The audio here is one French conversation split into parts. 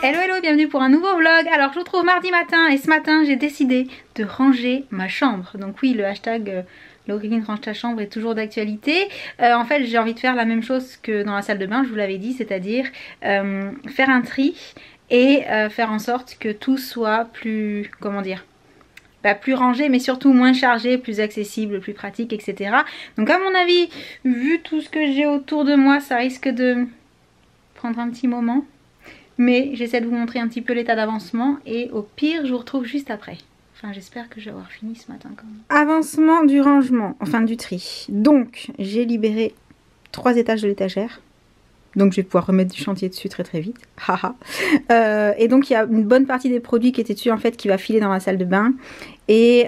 Hello hello, bienvenue pour un nouveau vlog. Alors je vous retrouve mardi matin et ce matin j'ai décidé de ranger ma chambre. Donc oui, le hashtag Laureline range ta chambre est toujours d'actualité. En fait j'ai envie de faire la même chose que dans la salle de bain, je vous l'avais dit, c'est-à-dire faire un tri et faire en sorte que tout soit plus, comment dire, plus rangé mais surtout moins chargé, plus accessible, plus pratique, etc. Donc à mon avis, vu tout ce que j'ai autour de moi, ça risque de prendre un petit moment. Mais j'essaie de vous montrer un petit peu l'état d'avancement et au pire je vous retrouve juste après. Enfin j'espère que je vais avoir fini ce matin quand même. Avancement du rangement, enfin du tri. Donc j'ai libéré 3 étages de l'étagère. Donc je vais pouvoir remettre du chantier dessus très très vite. Et donc il y a une bonne partie des produits qui étaient dessus en fait qui va filer dans la salle de bain. Et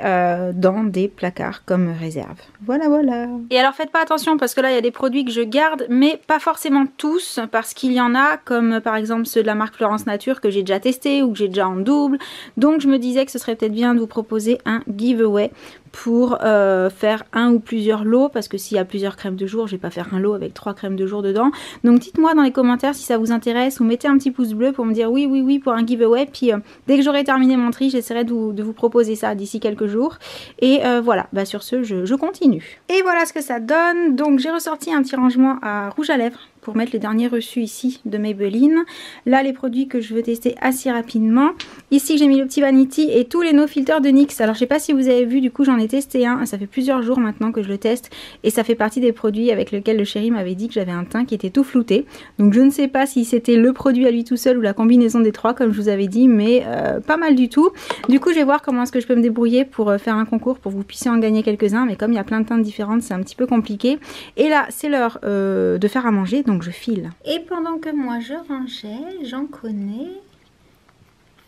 dans des placards comme réserve. Voilà voilà. Et alors faites pas attention parce que là il y a des produits que je garde mais pas forcément tous parce qu'il y en a comme par exemple ceux de la marque Florence Nature que j'ai déjà testé ou que j'ai déjà en double. Donc je me disais que ce serait peut-être bien de vous proposer un giveaway pour faire un ou plusieurs lots parce que s'il y a plusieurs crèmes de jour, je vais pas faire un lot avec 3 crèmes de jour dedans. Donc dites-moi dans les commentaires si ça vous intéresse ou mettez un petit pouce bleu pour me dire oui oui oui pour un giveaway. Puis dès que j'aurai terminé mon tri, j'essaierai de vous proposer ça d'ici quelques jours. Et voilà, sur ce je continue. Et voilà ce que ça donne. Donc j'ai ressorti un petit rangement à rouge à lèvres pour mettre les derniers reçus ici de Maybelline. Là les produits que je veux tester assez rapidement. Ici j'ai mis le petit Vanity et tous les No Filter de NYX. Alors je sais pas si vous avez vu, du coup j'en ai testé un. Ça fait plusieurs jours maintenant que je le teste. Et ça fait partie des produits avec lesquels le chéri m'avait dit que j'avais un teint qui était tout flouté. Donc je ne sais pas si c'était le produit à lui tout seul ou la combinaison des trois comme je vous avais dit. Mais pas mal du tout. Du coup je vais voir comment est-ce que je peux me débrouiller pour faire un concours pour que vous puissiez en gagner quelques-uns. Mais comme il y a plein de teintes différentes, c'est un petit peu compliqué. Et là c'est l'heure de faire à manger. Donc je file. Et pendant que moi je rangeais, j'en connais,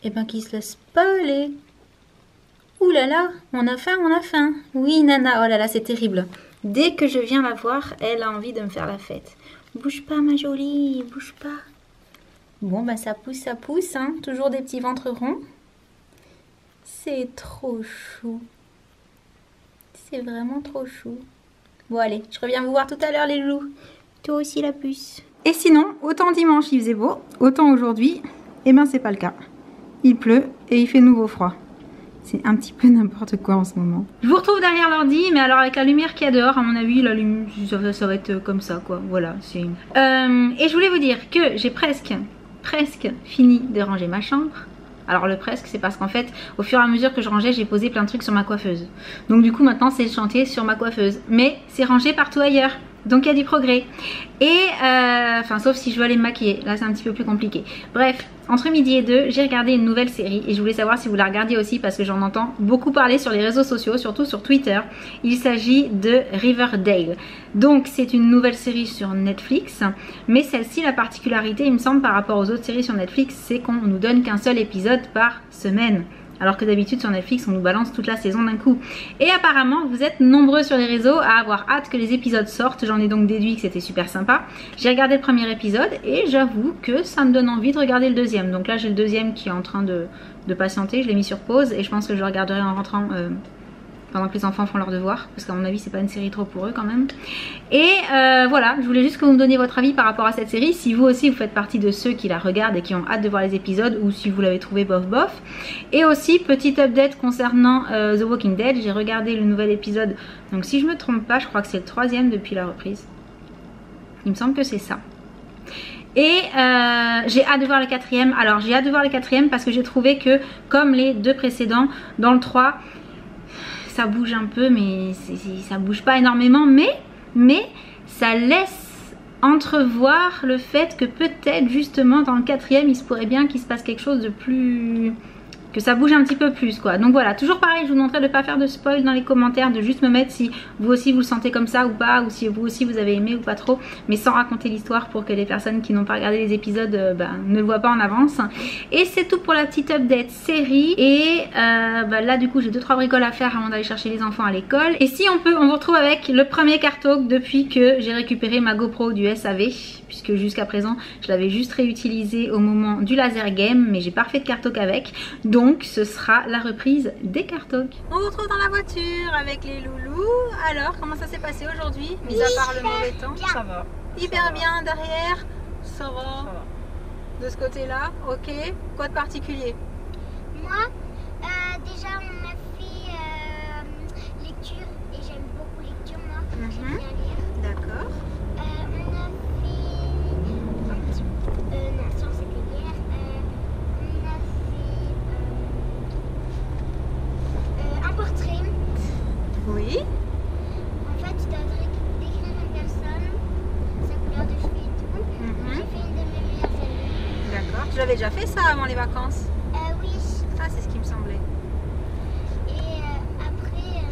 et ben qui se laisse pas aller. Ouh là là, on a faim, on a faim. Oui Nana, oh là là c'est terrible. Dès que je viens la voir, elle a envie de me faire la fête. Bouge pas ma jolie, bouge pas. Bon ça pousse, hein. Toujours des petits ventres ronds. C'est trop chou. C'est vraiment trop chou. Bon allez, je reviens vous voir tout à l'heure les loups. Toi aussi la puce. Et sinon, autant dimanche il faisait beau, autant aujourd'hui, eh ben c'est pas le cas. Il pleut et il fait nouveau froid. C'est un petit peu n'importe quoi en ce moment. Je vous retrouve derrière l'ordi, mais alors avec la lumière qu'il y a dehors, à mon avis, la lumière, ça va être comme ça quoi. Voilà. Et je voulais vous dire que j'ai presque fini de ranger ma chambre. Alors le presque, c'est parce qu'en fait, au fur et à mesure que je rangeais, j'ai posé plein de trucs sur ma coiffeuse. Donc du coup, maintenant, c'est le chantier sur ma coiffeuse. Mais c'est rangé partout ailleurs. Donc il y a du progrès. Et enfin sauf si je veux aller me maquiller. Là c'est un petit peu plus compliqué. Bref, entre midi et 2, j'ai regardé une nouvelle série. Et je voulais savoir si vous la regardiez aussi parce que j'en entends beaucoup parler sur les réseaux sociaux, surtout sur Twitter. Il s'agit de Riverdale. Donc c'est une nouvelle série sur Netflix. Mais celle-ci, la particularité il me semble par rapport aux autres séries sur Netflix, c'est qu'on nous donne qu'un seul épisode par semaine. Alors que d'habitude sur Netflix on nous balance toute la saison d'un coup. Et apparemment vous êtes nombreux sur les réseaux à avoir hâte que les épisodes sortent. J'en ai donc déduit que c'était super sympa. J'ai regardé le premier épisode et j'avoue que ça me donne envie de regarder le deuxième. Donc là j'ai le deuxième qui est en train de patienter. Je l'ai mis sur pause et je pense que je le regarderai en rentrant pendant que les enfants font leurs devoirs. Parce qu'à mon avis c'est pas une série trop pour eux quand même. Et voilà, je voulais juste que vous me donniez votre avis par rapport à cette série. Si vous aussi vous faites partie de ceux qui la regardent et qui ont hâte de voir les épisodes, ou si vous l'avez trouvé bof bof. Et aussi petite update concernant The Walking Dead. J'ai regardé le nouvel épisode. Donc si je me trompe pas, je crois que c'est le 3e depuis la reprise. Il me semble que c'est ça. Et j'ai hâte de voir le 4e. Alors j'ai hâte de voir le 4e parce que j'ai trouvé que comme les 2 précédents, dans le 3 ça bouge un peu mais ça bouge pas énormément, mais ça laisse entrevoir le fait que peut-être justement dans le 4e il se pourrait bien qu'il se passe quelque chose de plus... que ça bouge un petit peu plus quoi. Donc voilà, toujours pareil, je vous demanderai de ne pas faire de spoil dans les commentaires, de juste me mettre si vous aussi vous le sentez comme ça ou pas, ou si vous aussi vous avez aimé ou pas trop, mais sans raconter l'histoire pour que les personnes qui n'ont pas regardé les épisodes ne le voient pas en avance. Et c'est tout pour la petite update série. Et là du coup j'ai 2-3 bricoles à faire avant d'aller chercher les enfants à l'école. Et si on peut, on vous retrouve avec le premier Cartalk depuis que j'ai récupéré ma GoPro du SAV, puisque jusqu'à présent je l'avais juste réutilisé au moment du laser game, mais j'ai pas refait de Cartalk avec. Donc ce sera la reprise des Cartalk. On se retrouve dans la voiture avec les loulous. Alors comment ça s'est passé aujourd'hui, mis à part le mauvais temps? Ça va. Hyper bien derrière. Ça va. de ce côté-là. Ok. Quoi de particulier? Moi, déjà, on a fait lecture et j'aime beaucoup lecture, moi. J'aime bien lire. D'accord. On a fait un petit non, ça c'était hier. On a fait un portrait. Oui. En fait, tu dois décrire une personne, sa couleur de cheveux et tout. J'ai fait une de mes meilleures amies. D'accord. Tu l'avais déjà fait ça avant les vacances? Oui. Ah, c'est ce qui me semblait. Et après,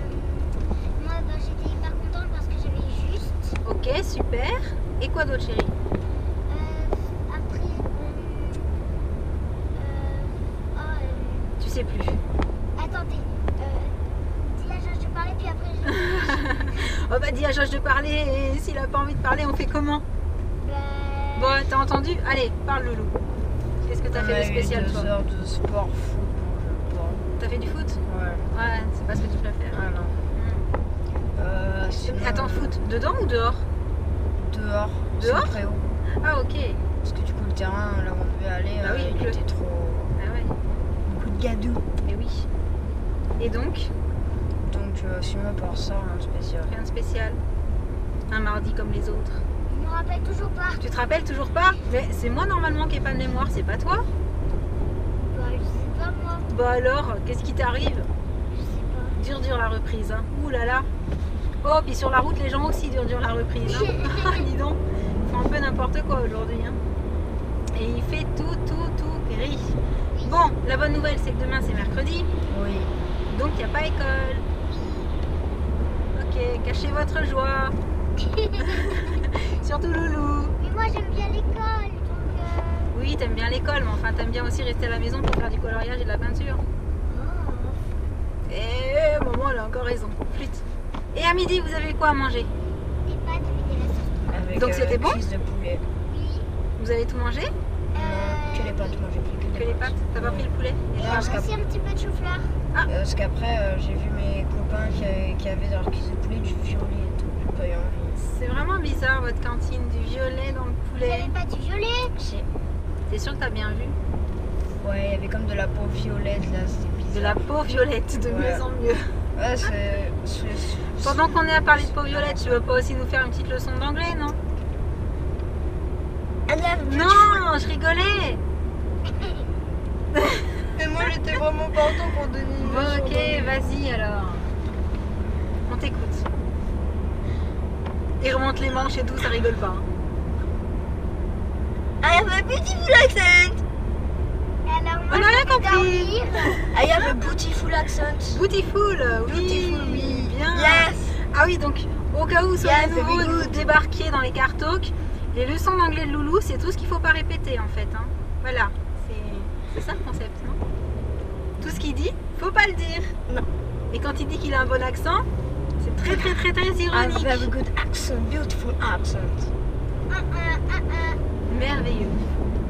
moi j'étais hyper contente parce que j'avais juste. Ok, super. Et quoi d'autre, chérie? Après, Tu sais plus. attendez, dis à Josh de parler puis après Oh bah dis à Josh de parler et s'il a pas envie de parler, on fait comment? Bon, t'as entendu? Allez, parle Loulou. Qu'est-ce que t'as fait de spécial toi? 2 heures de sport, foot, T'as fait du foot? Ouais. Ouais, c'est pas ce que tu préfères. Ah non. Sinon, Attends, foot, dedans ou dehors? Dehors. Dehors? C'est très haut. Ah ok. Parce que du coup le terrain là où on devait aller, Bah oui, il il pleut. était trop. Ah ouais, Beaucoup de gadou. mais oui. Et donc, Donc sinon à part ça, rien de spécial. rien de spécial. Un mardi comme les autres. je me rappelle toujours pas. Tu te rappelles toujours pas? Mais c'est moi normalement qui ai pas de mémoire, c'est pas toi? Bah, je sais pas moi. Bah alors, qu'est-ce qui t'arrive? Je sais pas. Dur la reprise, hein. Ouh là là. Oh, puis sur la route, les gens aussi dur la reprise. Hein. Dis donc, ils font un peu n'importe quoi aujourd'hui. Hein. Et il fait tout gris. Bon, la bonne nouvelle, c'est que demain, c'est mercredi. Oui. Donc, il n'y a pas école. Ok, cachez votre joie. Surtout Loulou. Mais moi j'aime bien l'école, donc. Oui, t'aimes bien l'école, mais enfin, t'aimes bien aussi rester à la maison pour faire du coloriage et de la peinture. Et maman, elle a encore raison. Flûte. Et à midi, vous avez quoi à manger? Des pâtes avec de la sauce. Avec Donc, c'était bon cuisse de poulet. Oui. Vous avez tout mangé? Non, que les pâtes, moi j'ai pris Que les pâtes? T'as pas pris le poulet? Et parce aussi qu'après- un petit peu de chou-fleur. Parce qu'après j'ai vu mes copains qui avaient dans leur cuisse de poulet du violet et tout. J'ai pas eu envie. C'est vraiment bizarre votre cantine, du violet dans le Vous poulet. n'avez pas du violet? Si. T'es sûr que t'as bien vu? Ouais, il y avait comme de la peau violette là, c'était De bizarre. la peau violette, de Ouais. mieux en mieux. Ouais, Pendant qu'on est à parler de peau violette, tu veux pas aussi nous faire une petite leçon d'anglais, non? Non, je rigolais. Mais moi j'étais vraiment partant pour donner une Bon, leçon ok, d'anglais. vas-y alors. On t'écoute. Et remonte les manches et tout, ça rigole pas. Hein. I have a beautiful accent. Alors, moi, On a rien je vais compris. dormir. I have a beautiful accent. Beautiful, oui, Beautiful, oui. bien. Yes. Ah oui, donc au cas où sur Yes, les nouveaux very vous good. débarquiez dans les cartocs, les leçons d'anglais de Loulou, c'est tout ce qu'il faut pas répéter en fait. Hein. Voilà, c'est ça le concept, non? Tout ce qu'il dit, faut pas le dire. Non. Et quand il dit qu'il a un bon accent, c'est très I ironique. have a good accent, beautiful accent. Merveilleux.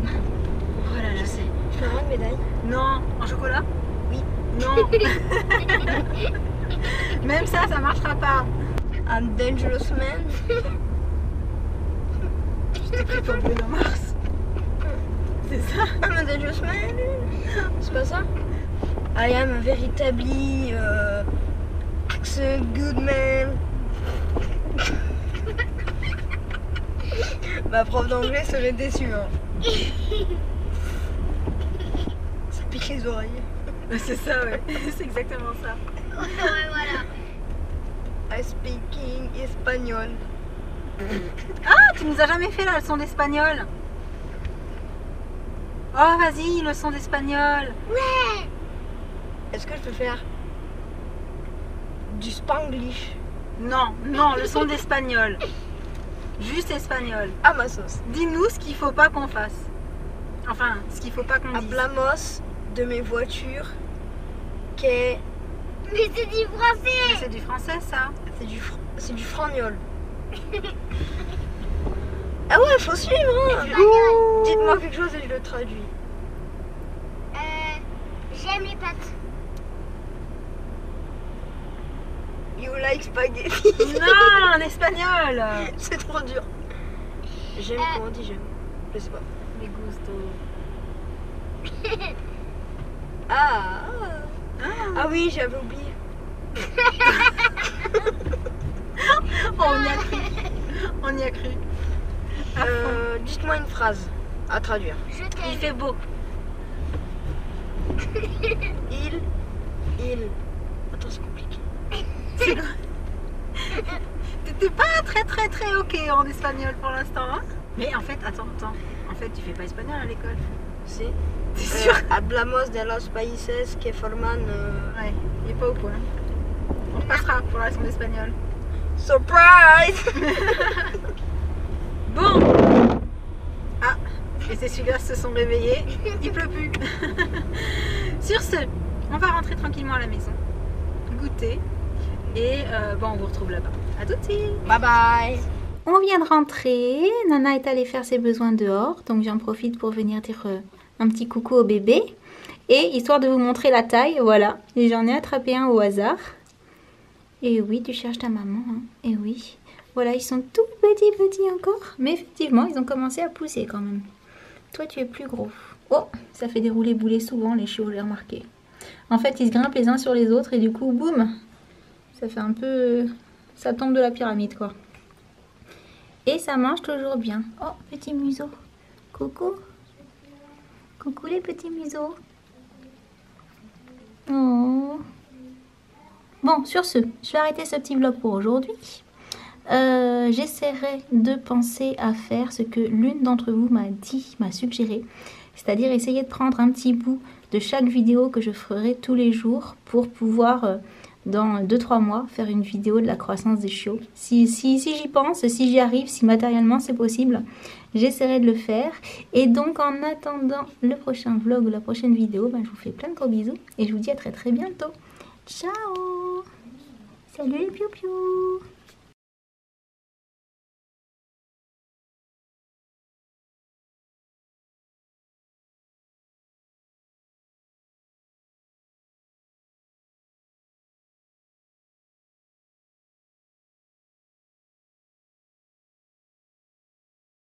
Oh là là, c'est... Je peux avoir une médaille? Non, en chocolat? Oui. Non. Même ça marchera pas. I'm dangerous man. Je t'ai pris pour Bruno Mars. C'est ça? I'm a dangerous man. C'est pas ça? I am a veritably accent good man. Ma prof d'anglais serait déçue. Hein. Ça pique les oreilles. C'est ça, ouais. C'est exactement ça. Ouais, voilà. I speaking espagnol. Ah, tu nous as jamais fait la leçon d'espagnol? Oh, vas-y, leçon d'espagnol. Ouais. Est-ce que je peux faire du spanglish Non, leçon d'espagnol. Juste espagnol. à ma sauce? Dis-nous ce qu'il faut pas qu'on fasse. Enfin, ce qu'il faut pas qu'on dise. Hablamos de mes voitures que Mais c'est du Mais français. c'est du français, ça. c'est du fragnol. Ah ouais, faut suivre. Hein. Espagnol. Dites-moi quelque chose et je le traduis. J'aime les pâtes. You like spaghetti? Non, en espagnol. C'est trop dur. J'aime, comment on dit j'aime? Je sais pas. Les gustos. Oui, j'avais oublié. On y a cru. On y a cru. Dites-moi une phrase à traduire. Je Il t'aime. fait beau. Il. Attends, c'est compliqué. C'est quoi? T'étais pas très ok en espagnol pour l'instant, hein? Mais en fait, attends. En fait, tu fais pas espagnol à l'école. Si. T'es sûr? Hablamos de los países que forman. Ouais, il est pas au point. On passera pour la leçon d'espagnol. Surprise! Bon! Ah, et ces celui-là se sont réveillés. Il pleut plus. Sur ce, on va rentrer tranquillement à la maison, goûter et bon, on vous retrouve là-bas. À tout de suite. Bye bye! On vient de rentrer. Nana est allée faire ses besoins dehors, donc j'en profite pour venir dire un petit coucou au bébé. Et histoire de vous montrer la taille, voilà. Et j'en ai attrapé un au hasard. Et oui, tu cherches ta maman, hein. Et oui. Voilà, ils sont tout petits encore. Mais effectivement, ils ont commencé à pousser quand même. Toi, tu es plus gros. Oh, ça fait des roulés-boulés souvent, les chiots, j'ai remarqué. En fait, ils se grimpent les uns sur les autres et du coup, boum, ça fait un peu... Ça tombe de la pyramide, quoi. Et ça mange toujours bien. Oh, petit museau. Coucou. Coucou les petits museaux. Oh. Bon, sur ce, je vais arrêter ce petit vlog pour aujourd'hui. J'essaierai de penser à faire ce que l'une d'entre vous m'a suggéré. C'est-à-dire essayer de prendre un petit bout de chaque vidéo que je ferai tous les jours pour pouvoir, dans 2-3 mois, faire une vidéo de la croissance des chiots. Si j'y pense, si j'y arrive, si matériellement c'est possible, j'essaierai de le faire. Et donc en attendant le prochain vlog ou la prochaine vidéo, je vous fais plein de gros bisous et je vous dis à très bientôt. Ciao! Salut les piou-piou!